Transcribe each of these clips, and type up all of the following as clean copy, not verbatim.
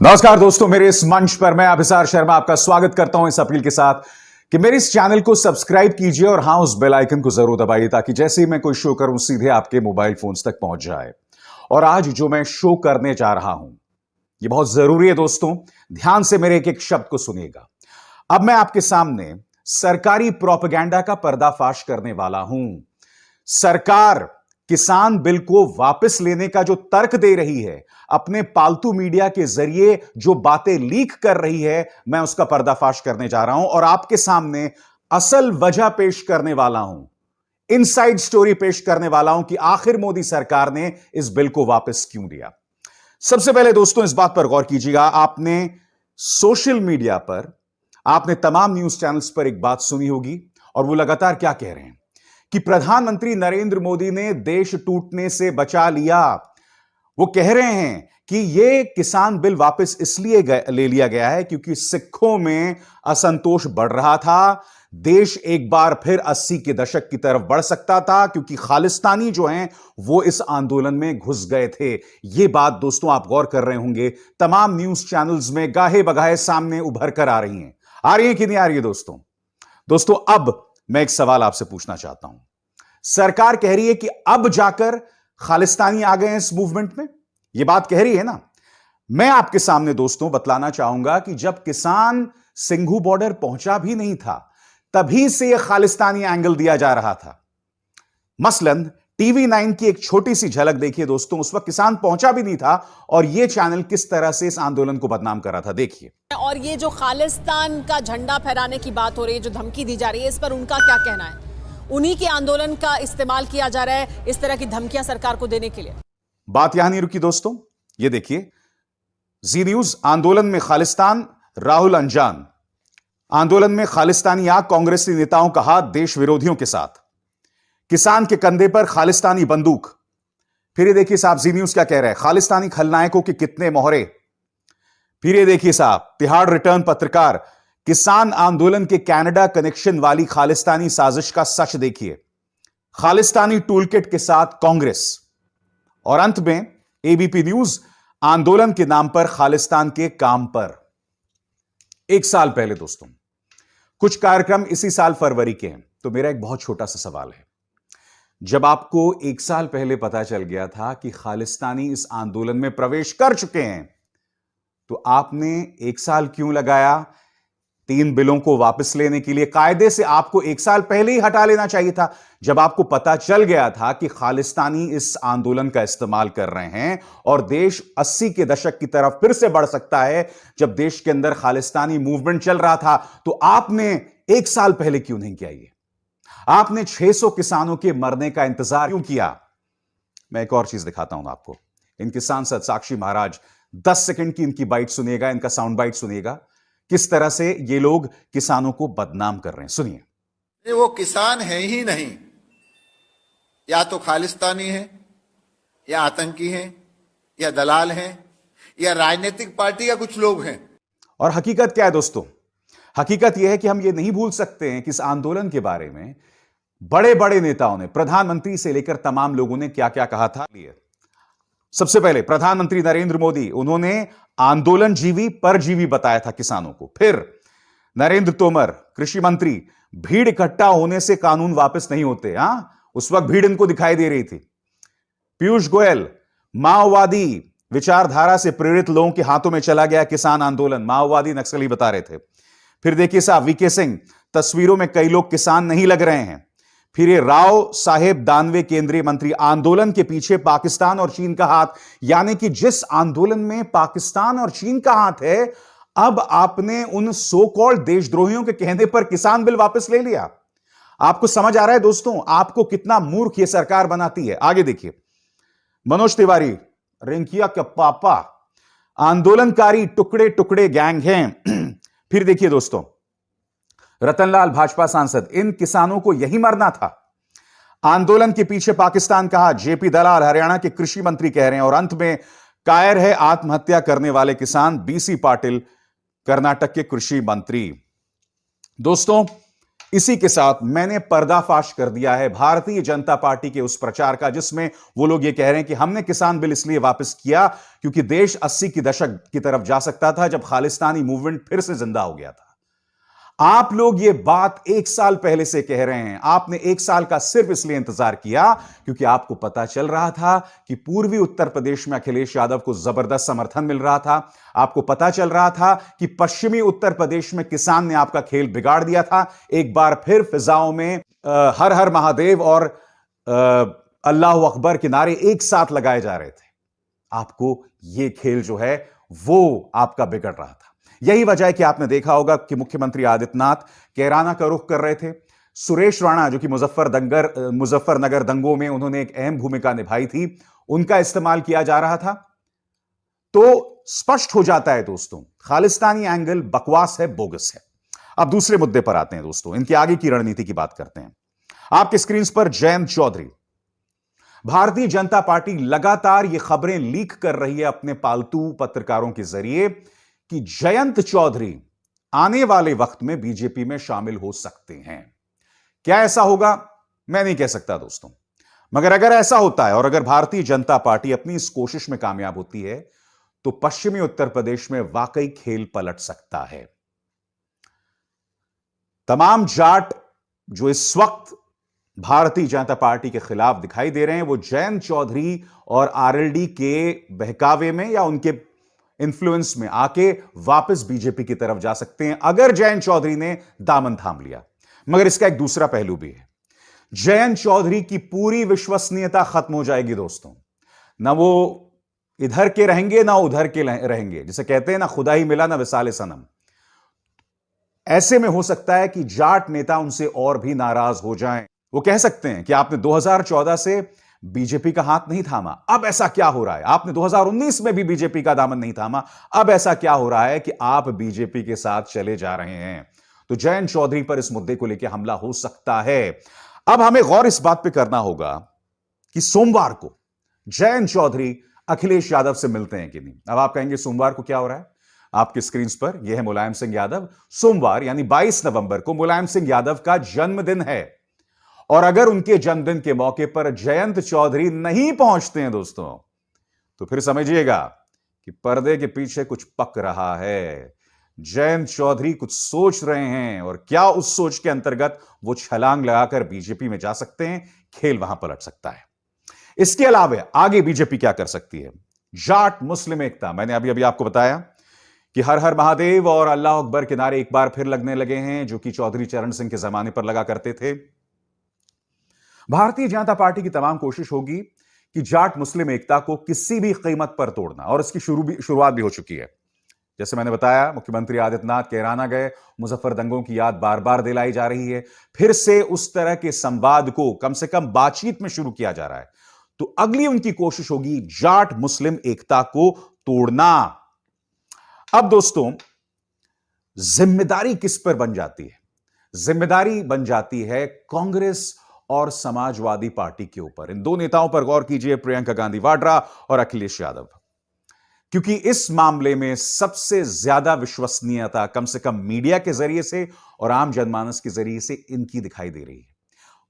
नमस्कार दोस्तों, मेरे इस मंच पर मैं अभिसार शर्मा आपका स्वागत करता हूं इस अपील के साथ कि मेरे इस चैनल को सब्सक्राइब कीजिए और हां, उस बेल आइकन को जरूर दबाइए ताकि जैसे ही मैं कोई शो करूं सीधे आपके मोबाइल फोन्स तक पहुंच जाए। और आज जो मैं शो करने जा रहा हूं यह बहुत जरूरी है दोस्तों, ध्यान से मेरे एक एक शब्द को सुनिएगा। अब मैं आपके सामने सरकारी प्रोपेगेंडा का पर्दाफाश करने वाला हूं। सरकार किसान बिल को वापस लेने का जो तर्क दे रही है, अपने पालतू मीडिया के जरिए जो बातें लीक कर रही है, मैं उसका पर्दाफाश करने जा रहा हूं और आपके सामने असल वजह पेश करने वाला हूं, इनसाइड स्टोरी पेश करने वाला हूं कि आखिर मोदी सरकार ने इस बिल को वापस क्यों लिया। सबसे पहले दोस्तों इस बात पर गौर कीजिएगा, आपने सोशल मीडिया पर, आपने तमाम न्यूज चैनल्स पर एक बात सुनी होगी और वो लगातार क्या कह रहे हैं कि प्रधानमंत्री नरेंद्र मोदी ने देश टूटने से बचा लिया। वो कह रहे हैं कि यह किसान बिल वापस इसलिए ले लिया गया है क्योंकि सिखों में असंतोष बढ़ रहा था। देश एक बार फिर 80 के दशक की तरफ बढ़ सकता था क्योंकि खालिस्तानी जो हैं वो इस आंदोलन में घुस गए थे। यह बात दोस्तों आप गौर कर रहे होंगे, तमाम न्यूज चैनल्स में गाहे बगाहे सामने उभर कर आ रही हैं कि नहीं आ रही है दोस्तों अब मैं एक सवाल आपसे पूछना चाहता हूं। सरकार कह रही है कि अब जाकर खालिस्तानी आ गए हैं इस मूवमेंट में, यह बात कह रही है ना। मैं आपके सामने दोस्तों बतलाना चाहूंगा कि जब किसान सिंघू बॉर्डर पहुंचा भी नहीं था, तभी से यह खालिस्तानी एंगल दिया जा रहा था। मसलन टीवी 9 की एक छोटी सी झलक देखिए दोस्तों, उस वक्त किसान पहुंचा भी नहीं था और यह चैनल किस तरह से इस आंदोलन को बदनाम कर रहा था, देखिए। और ये जो खालिस्तान का झंडा फहराने की बात हो रही है, जो धमकी दी जा रही है, इस पर उनका क्या कहना है? उन्हीं के आंदोलन का इस्तेमाल किया जा रहा है इस तरह की धमकियां सरकार को देने के लिए। बात यहां नहीं रुकी दोस्तों, ये देखिए जी न्यूज, आंदोलन में खालिस्तान, राहुल अनजान। आंदोलन में खालिस्तानी आग, कांग्रेसी नेताओं का हाथ देश विरोधियों के साथ, किसान के कंधे पर खालिस्तानी बंदूक। फिर ये देखिए साहब, जी न्यूज क्या कह रहा है, खालिस्तानी खलनायकों के कितने मोहरे। फिर ये देखिए साहब, तिहाड़ रिटर्न पत्रकार, किसान आंदोलन के कनाडा कनेक्शन वाली खालिस्तानी साजिश का सच देखिए, खालिस्तानी टूलकिट के साथ कांग्रेस। और अंत में एबीपी न्यूज, आंदोलन के नाम पर खालिस्तान के काम पर। एक साल पहले दोस्तों कुछ कार्यक्रम इसी साल फरवरी के हैं, तो मेरा एक बहुत छोटा सा सवाल है, जब आपको एक साल पहले पता चल गया था कि खालिस्तानी इस आंदोलन में प्रवेश कर चुके हैं, तो आपने एक साल क्यों लगाया 3 बिलों को वापस लेने के लिए? कायदे से आपको एक साल पहले ही हटा लेना चाहिए था, जब आपको पता चल गया था कि खालिस्तानी इस आंदोलन का इस्तेमाल कर रहे हैं और देश 80 के दशक की तरफ फिर से बढ़ सकता है। जब देश के अंदर खालिस्तानी मूवमेंट चल रहा था, तो आपने एक साल पहले क्यों नहीं किया? ये आपने 600 किसानों के मरने का इंतजार क्यों किया? मैं एक और चीज दिखाता हूं आपको। इनके सांसद साक्षी महाराज, 10 सेकंड की इनकी बाइट सुनिएगा, इनका साउंड बाइट सुनिएगा, किस तरह से ये लोग किसानों को बदनाम कर रहे हैं, सुनिए। वो किसान है ही नहीं, या तो खालिस्तानी है, या आतंकी हैं, या दलाल हैं, या राजनीतिक पार्टी या कुछ लोग हैं। और हकीकत क्या है दोस्तों? हकीकत यह है कि हम ये नहीं भूल सकते हैं कि इस आंदोलन के बारे में बड़े बड़े नेताओं ने, प्रधानमंत्री से लेकर तमाम लोगों ने क्या क्या कहा था। सबसे पहले प्रधानमंत्री नरेंद्र मोदी, उन्होंने आंदोलन जीवी परजीवी बताया था किसानों को। फिर नरेंद्र तोमर, कृषि मंत्री, भीड़ इकट्ठा होने से कानून वापस नहीं होते। उस वक्त भीड़ इनको दिखाई दे रही थी। पीयूष गोयल, माओवादी विचारधारा से प्रेरित लोगों के हाथों में चला गया किसान आंदोलन, माओवादी नक्सली बता रहे थे। फिर देखिए साहब, वीके सिंह, तस्वीरों में कई लोग किसान नहीं लग रहे हैं। फिर ये राव साहेब दानवे, केंद्रीय मंत्री, आंदोलन के पीछे पाकिस्तान और चीन का हाथ, यानी कि जिस आंदोलन में पाकिस्तान और चीन का हाथ है, अब आपने उन सो कॉल्ड देशद्रोहियों के कहने पर किसान बिल वापस ले लिया। आपको समझ आ रहा है दोस्तों, आपको कितना मूर्ख ये सरकार बनाती है। आगे देखिए, मनोज तिवारी, रिंकिया के पापा, आंदोलनकारी टुकड़े टुकड़े गैंग हैं। फिर देखिए दोस्तों, रतनलाल, भाजपा सांसद, इन किसानों को यही मरना था। आंदोलन के पीछे पाकिस्तान कहा, जेपी दलाल, हरियाणा के कृषि मंत्री कह रहे हैं। और अंत में कायर है आत्महत्या करने वाले किसान, बीसी पाटिल, कर्नाटक के कृषि मंत्री। दोस्तों इसी के साथ मैंने पर्दाफाश कर दिया है भारतीय जनता पार्टी के उस प्रचार का जिसमें वो लोग ये कह रहे हैं कि हमने किसान बिल इसलिए वापस किया क्योंकि देश 80 की दशक की तरफ जा सकता था जब खालिस्तानी मूवमेंट फिर से जिंदा हो गया था। आप लोग ये बात 1 साल पहले से कह रहे हैं। आपने 1 साल का सिर्फ इसलिए इंतजार किया क्योंकि आपको पता चल रहा था कि पूर्वी उत्तर प्रदेश में अखिलेश यादव को जबरदस्त समर्थन मिल रहा था। आपको पता चल रहा था कि पश्चिमी उत्तर प्रदेश में किसान ने आपका खेल बिगाड़ दिया था। एक बार फिर फिजाओं में हर हर महादेव और अल्लाह अकबर के नारे एक साथ लगाए जा रहे थे। आपको यह खेल जो है वो आपका बिगड़ रहा था। यही वजह है कि आपने देखा होगा कि मुख्यमंत्री आदित्यनाथ कैराना का रुख कर रहे थे। सुरेश राणा जो कि मुजफ्फरनगर दंगों में उन्होंने एक अहम भूमिका निभाई थी, उनका इस्तेमाल किया जा रहा था। तो स्पष्ट हो जाता है दोस्तों, खालिस्तानी एंगल बकवास है, बोगस है। अब दूसरे मुद्दे पर आते हैं दोस्तों, इनके आगे की रणनीति की बात करते हैं। आपके स्क्रीन पर जयंत चौधरी। भारतीय जनता पार्टी लगातार ये खबरें लीक कर रही है अपने पालतू पत्रकारों के जरिए कि जयंत चौधरी आने वाले वक्त में बीजेपी में शामिल हो सकते हैं। क्या ऐसा होगा मैं नहीं कह सकता दोस्तों, मगर अगर ऐसा होता है और अगर भारतीय जनता पार्टी अपनी इस कोशिश में कामयाब होती है तो पश्चिमी उत्तर प्रदेश में वाकई खेल पलट सकता है। तमाम जाट जो इस वक्त भारतीय जनता पार्टी के खिलाफ दिखाई दे रहे हैं वो जयंत चौधरी और आरएलडी के बहकावे में या उनके इन्फ्लुएंस में आके वापस बीजेपी की तरफ जा सकते हैं अगर जयंत चौधरी ने दामन थाम लिया। मगर इसका एक दूसरा पहलू भी है। जयंत चौधरी की पूरी विश्वसनीयता खत्म हो जाएगी दोस्तों। ना वो इधर के रहेंगे ना उधर के रहेंगे, जिसे कहते हैं ना खुदा ही मिला ना विसाले सनम। ऐसे में हो सकता है कि जाट नेता उनसे और भी नाराज हो जाएं। वो कह सकते हैं कि आपने 2014 से बीजेपी का हाथ नहीं थामा, अब ऐसा क्या हो रहा है? आपने 2019 में भी बीजेपी का दामन नहीं थामा, अब ऐसा क्या हो रहा है कि आप बीजेपी के साथ चले जा रहे हैं? तो जयंत चौधरी पर इस मुद्दे को लेकर हमला हो सकता है। अब हमें गौर इस बात पे करना होगा कि सोमवार को जयंत चौधरी अखिलेश यादव से मिलते हैं कि नहीं। अब आप कहेंगे सोमवार को क्या हो रहा है? आपकी स्क्रीन पर यह है मुलायम सिंह यादव। सोमवार यानी 22 नवंबर को मुलायम सिंह यादव का जन्मदिन है और अगर उनके जन्मदिन के मौके पर जयंत चौधरी नहीं पहुंचते हैं दोस्तों तो फिर समझिएगा कि पर्दे के पीछे कुछ पक रहा है। जयंत चौधरी कुछ सोच रहे हैं और क्या उस सोच के अंतर्गत वो छलांग लगाकर बीजेपी में जा सकते हैं, खेल वहां पलट सकता है। इसके अलावा आगे बीजेपी क्या कर सकती है? जाट मुस्लिम एकता, मैंने अभी अभी आपको बताया कि हर हर महादेव और अल्लाह अकबर के नारे एक बार फिर लगने लगे हैं, जो कि चौधरी चरण सिंह के जमाने पर लगा करते थे। भारतीय जनता पार्टी की तमाम कोशिश होगी कि जाट मुस्लिम एकता को किसी भी कीमत पर तोड़ना, और इसकी शुरुआत भी हो चुकी है। जैसे मैंने बताया, मुख्यमंत्री आदित्यनाथ कैराना गए, मुजफ्फर दंगों की याद बार बार दिलाई जा रही है, फिर से उस तरह के संवाद को कम से कम बातचीत में शुरू किया जा रहा है। तो अगली उनकी कोशिश होगी जाट मुस्लिम एकता को तोड़ना। अब दोस्तों, जिम्मेदारी किस पर बन जाती है? जिम्मेदारी बन जाती है कांग्रेस और समाजवादी पार्टी के ऊपर। इन दो नेताओं पर गौर कीजिए, प्रियंका गांधी वाड्रा और अखिलेश यादव, क्योंकि इस मामले में सबसे ज्यादा विश्वसनीयता कम से कम मीडिया के जरिए से और आम जनमानस के जरिए से इनकी दिखाई दे रही है।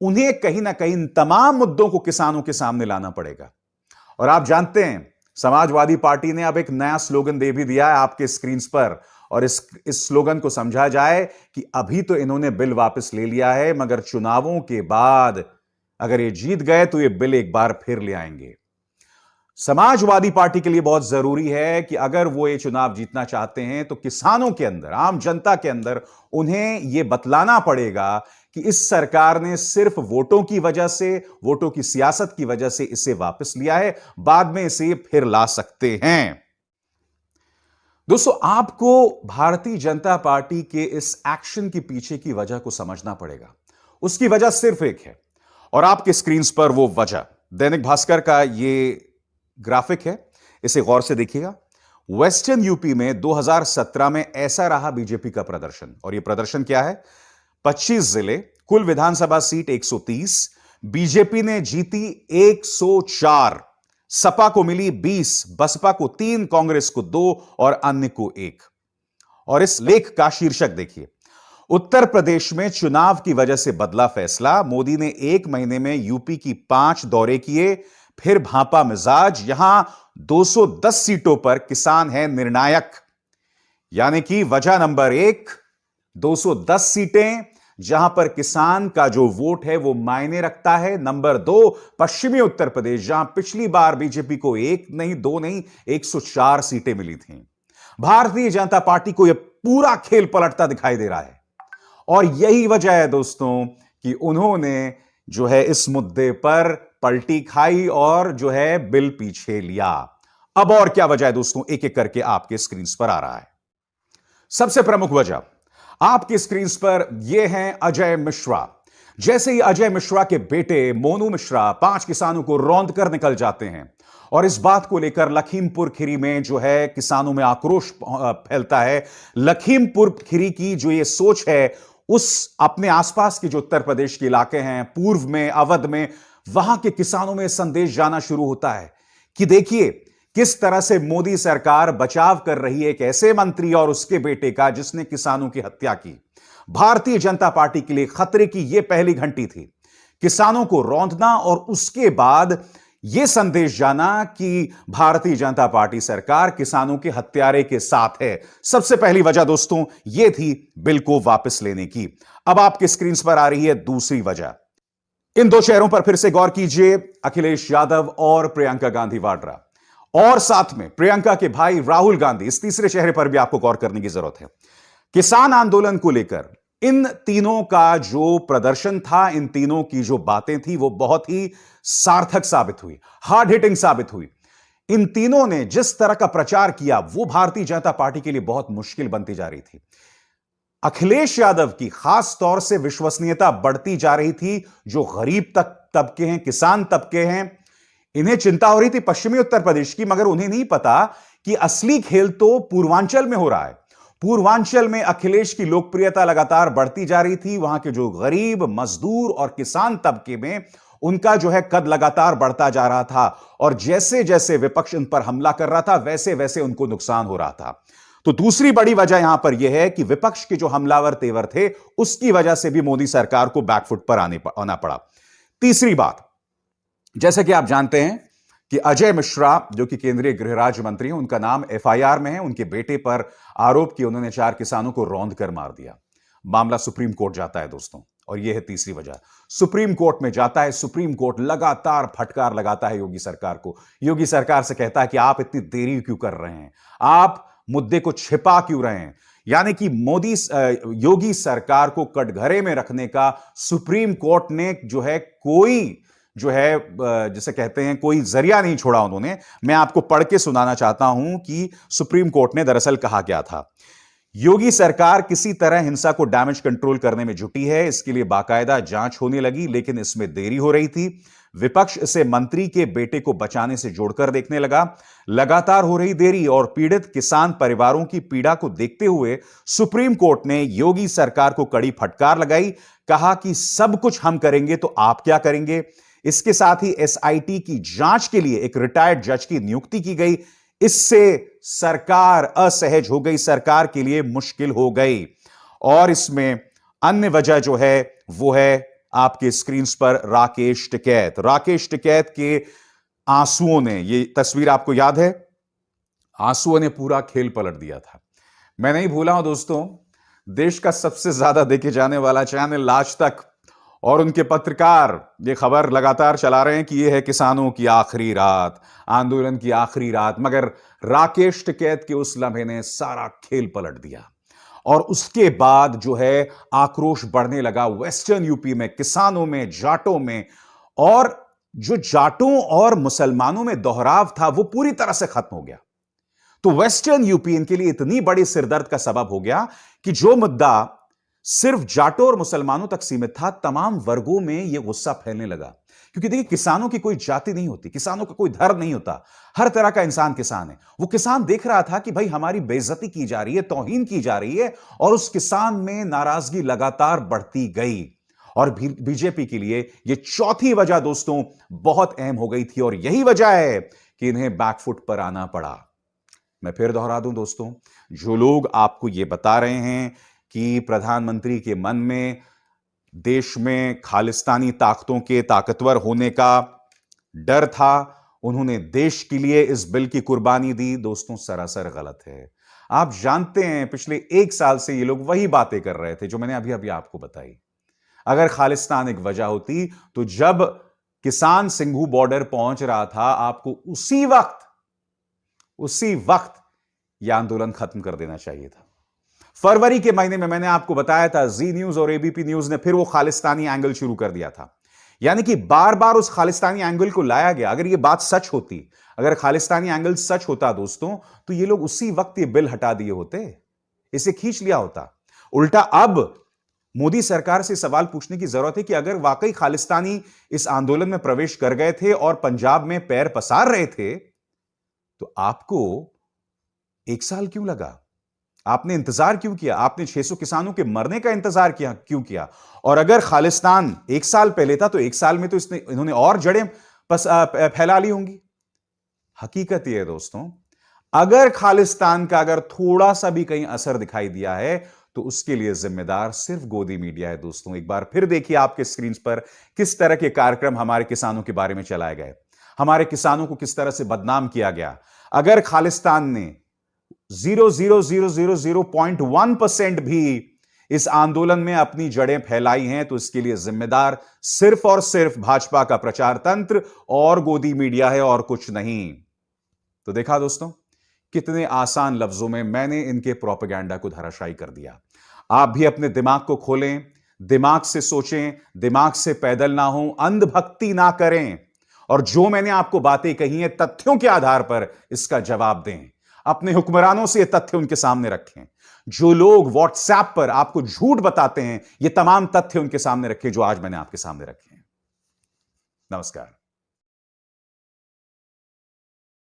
उन्हें कहीं ना कहीं इन तमाम मुद्दों को किसानों के सामने लाना पड़ेगा। और आप जानते हैं, समाजवादी पार्टी ने अब एक नया स्लोगन दे भी दिया है आपके स्क्रीन पर, और इस स्लोगन को समझा जाए कि अभी तो इन्होंने बिल वापस ले लिया है, मगर चुनावों के बाद अगर ये जीत गए तो ये बिल एक बार फिर ले आएंगे। समाजवादी पार्टी के लिए बहुत जरूरी है कि अगर वो ये चुनाव जीतना चाहते हैं तो किसानों के अंदर, आम जनता के अंदर उन्हें यह बतलाना पड़ेगा कि इस सरकार ने सिर्फ वोटों की वजह से, वोटों की सियासत की वजह से इसे वापस लिया है, बाद में इसे फिर ला सकते हैं। दोस्तों, आपको भारतीय जनता पार्टी के इस एक्शन के पीछे की वजह को समझना पड़ेगा। उसकी वजह सिर्फ एक है, और आपके स्क्रीन पर वो वजह दैनिक भास्कर का ये ग्राफिक है, इसे गौर से देखिएगा। वेस्टर्न यूपी में 2017 में ऐसा रहा बीजेपी का प्रदर्शन, और यह प्रदर्शन क्या है? 25 जिले, कुल विधानसभा सीट 130, बीजेपी ने जीती 104, सपा को मिली 20, बसपा को 3, कांग्रेस को 2 और अन्य को 1। और इस लेख का शीर्षक देखिए, उत्तर प्रदेश में चुनाव की वजह से बदला फैसला। मोदी ने 1 महीने में यूपी की 5 दौरे किए, फिर भांपा मिजाज। यहां 210 सीटों पर किसान है निर्णायक। यानी कि वजह नंबर 1, 210 सीटें जहां पर किसान का जो वोट है वो मायने रखता है। नंबर 2, पश्चिमी उत्तर प्रदेश, जहां पिछली बार बीजेपी को 1 नहीं 2 नहीं 104 सीटें मिली थीं। भारतीय जनता पार्टी को यह पूरा खेल पलटता दिखाई दे रहा है और यही वजह है दोस्तों कि उन्होंने जो है इस मुद्दे पर पलटी खाई और जो है बिल पीछे लिया। अब और क्या वजह है दोस्तों, एक एक करके आपके स्क्रीन पर आ रहा है। सबसे प्रमुख वजह आपकी स्क्रीन पर यह है अजय मिश्रा। जैसे ही अजय मिश्रा के बेटे मोनू मिश्रा 5 किसानों को रौंद कर निकल जाते हैं और इस बात को लेकर लखीमपुर खीरी में जो है किसानों में आक्रोश फैलता है। लखीमपुर खीरी की जो ये सोच है, उस अपने आसपास के जो उत्तर प्रदेश के इलाके हैं, पूर्व में, अवध में, वहां के किसानों में संदेश जाना शुरू होता है कि देखिए किस तरह से मोदी सरकार बचाव कर रही है एक ऐसे मंत्री और उसके बेटे का जिसने किसानों की हत्या की। भारतीय जनता पार्टी के लिए खतरे की यह पहली घंटी थी, किसानों को रौंदना और उसके बाद यह संदेश जाना कि भारतीय जनता पार्टी सरकार किसानों के हत्यारे के साथ है। सबसे पहली वजह दोस्तों यह थी बिल को वापस लेने की। अब आपके स्क्रीन पर आ रही है दूसरी वजह। इन 2 चेहरों पर फिर से गौर कीजिए, अखिलेश यादव और प्रियंका गांधी वाड्रा, और साथ में प्रियंका के भाई राहुल गांधी। इस तीसरे चेहरे पर भी आपको गौर करने की जरूरत है। किसान आंदोलन को लेकर इन तीनों का जो प्रदर्शन था, इन तीनों की जो बातें थी, वो बहुत ही सार्थक साबित हुई, हार्ड हिटिंग साबित हुई। इन तीनों ने जिस तरह का प्रचार किया वो भारतीय जनता पार्टी के लिए बहुत मुश्किल बनती जा रही थी। अखिलेश यादव की खास तौर से विश्वसनीयता बढ़ती जा रही थी। जो गरीब तबके हैं, किसान तबके हैं, इन्हें चिंता हो रही थी पश्चिमी उत्तर प्रदेश की, मगर उन्हें नहीं पता कि असली खेल तो पूर्वांचल में हो रहा है। पूर्वांचल में अखिलेश की लोकप्रियता लगातार बढ़ती जा रही थी। वहां के जो गरीब, मजदूर और किसान तबके में उनका जो है कद लगातार बढ़ता जा रहा था और जैसे जैसे विपक्ष उन पर हमला कर रहा था वैसे वैसे उनको नुकसान हो रहा था। तो दूसरी बड़ी वजह यहां पर यह है कि विपक्ष के जो हमलावर तेवर थे उसकी वजह से भी मोदी सरकार को बैकफुट पर आना पड़ा। तीसरी बात, जैसे कि आप जानते हैं कि अजय मिश्रा जो कि केंद्रीय गृह राज्य मंत्री हैं, उनका नाम एफआईआर में है। उनके बेटे पर आरोप कि उन्होंने 4 किसानों को रौंद कर मार दिया। मामला सुप्रीम कोर्ट जाता है दोस्तों, और यह है तीसरी वजह। सुप्रीम कोर्ट में जाता है। सुप्रीम कोर्ट लगातार फटकार लगाता है योगी सरकार को। योगी सरकार से कहता है कि आप इतनी देरी क्यों कर रहे हैं, आप मुद्दे को छिपा क्यों रहे हैं। यानी कि योगी सरकार को कटघरे में रखने का सुप्रीम कोर्ट ने जो है कोई जो है जिसे कहते हैं कोई जरिया नहीं छोड़ा उन्होंने। मैं आपको पढ़ के सुनाना चाहता हूं कि सुप्रीम कोर्ट ने दरअसल कहा क्या था। योगी सरकार किसी तरह हिंसा को डैमेज कंट्रोल करने में जुटी है, इसके लिए बाकायदा जांच होने लगी, लेकिन इसमें देरी हो रही थी। विपक्ष इसे मंत्री के बेटे को बचाने से जोड़कर देखने लगा। लगातार हो रही देरी और पीड़ित किसान परिवारों की पीड़ा को देखते हुए सुप्रीम कोर्ट ने योगी सरकार को कड़ी फटकार लगाई। कहा कि सब कुछ हम करेंगे तो आप क्या करेंगे। इसके साथ ही एसआईटी की जांच के लिए एक रिटायर्ड जज की नियुक्ति की गई। इससे सरकार असहज हो गई, सरकार के लिए मुश्किल हो गई। और इसमें अन्य वजह जो है वो है आपके स्क्रीन पर राकेश टिकैत। राकेश टिकैत के आंसुओं ने, ये तस्वीर आपको याद है, आंसुओं ने पूरा खेल पलट दिया था। मैं नहीं भूला हूं दोस्तों, देश का सबसे ज्यादा देखे जाने वाला चैनल आज तक और उनके पत्रकार ये खबर लगातार चला रहे हैं कि ये है किसानों की आखिरी रात, आंदोलन की आखिरी रात, मगर राकेश टिकैत के उस लम्हे ने सारा खेल पलट दिया। और उसके बाद जो है आक्रोश बढ़ने लगा वेस्टर्न यूपी में, किसानों में, जाटों में, और जो जाटों और मुसलमानों में दोहराव था वो पूरी तरह से खत्म हो गया। तो वेस्टर्न यूपी इनके लिए इतनी बड़ी सिरदर्द का सबब हो गया कि जो मुद्दा सिर्फ जाटों और मुसलमानों तक सीमित था, तमाम वर्गों में यह गुस्सा फैलने लगा। क्योंकि देखिए, किसानों की कोई जाति नहीं होती, किसानों का कोई धर्म नहीं होता, हर तरह का इंसान किसान है। वो किसान देख रहा था कि भाई हमारी बेइज्जती की जा रही है, तौहीन की जा रही है, और उस किसान में नाराजगी लगातार बढ़ती गई। और बीजेपी के लिए यह चौथी वजह दोस्तों बहुत अहम हो गई थी, और यही वजह है कि इन्हें बैकफुट पर आना पड़ा। मैं फिर दोहरा दूं दोस्तों, जो लोग आपको यह बता रहे हैं कि प्रधानमंत्री के मन में देश में खालिस्तानी ताकतों के ताकतवर होने का डर था, उन्होंने देश के लिए इस बिल की कुर्बानी दी, दोस्तों सरासर गलत है। आप जानते हैं पिछले 1 साल से ये लोग वही बातें कर रहे थे जो मैंने अभी अभी आपको बताई। अगर खालिस्तान एक वजह होती तो जब किसान सिंघू बॉर्डर पहुंच रहा था, आपको उसी वक्त यह आंदोलन खत्म कर देना चाहिए था। फरवरी के महीने में मैंने आपको बताया था, जी न्यूज और एबीपी न्यूज ने फिर वो खालिस्तानी एंगल शुरू कर दिया था। यानी कि बार बार उस खालिस्तानी एंगल को लाया गया। अगर ये बात सच होती, अगर खालिस्तानी एंगल सच होता दोस्तों, तो ये लोग उसी वक्त ये बिल हटा दिए होते, इसे खींच लिया होता। उल्टा अब मोदी सरकार से सवाल पूछने की जरूरत है कि अगर वाकई खालिस्तानी इस आंदोलन में प्रवेश कर गए थे और पंजाब में पैर पसार रहे थे, तो आपको 1 साल क्यों लगा? आपने इंतजार क्यों किया? आपने 600 किसानों के मरने का इंतजार क्यों किया? और अगर खालिस्तान 1 साल पहले था, तो 1 साल में तो इन्होंने और जड़ें फैला ली होंगी। हकीकत यह है दोस्तों, अगर खालिस्तान का अगर थोड़ा सा भी कहीं असर दिखाई दिया है, तो उसके लिए जिम्मेदार सिर्फ गोदी मीडिया है। दोस्तों एक बार फिर देखिए आपके स्क्रीन पर किस तरह के कार्यक्रम हमारे किसानों के बारे में चलाए गए, हमारे किसानों को किस तरह से बदनाम किया गया। अगर खालिस्तान ने 0.1% भी इस आंदोलन में अपनी जड़ें फैलाई हैं, तो इसके लिए जिम्मेदार सिर्फ और सिर्फ भाजपा का प्रचार तंत्र और गोदी मीडिया है, और कुछ नहीं। तो देखा दोस्तों, कितने आसान लफ्जों में मैंने इनके प्रोपेगेंडा को धराशायी कर दिया। आप भी अपने दिमाग को खोलें, दिमाग से सोचें, दिमाग से पैदल ना हो, अंधभक्ति ना करें, और जो मैंने आपको बातें कही हैं तथ्यों के आधार पर इसका जवाब दें। अपने हुक्मरानों से ये तथ्य उनके सामने रखें। जो लोग व्हाट्सएप पर आपको झूठ बताते हैं, ये तमाम तथ्य उनके सामने रखें जो आज मैंने आपके सामने रखे हैं। नमस्कार।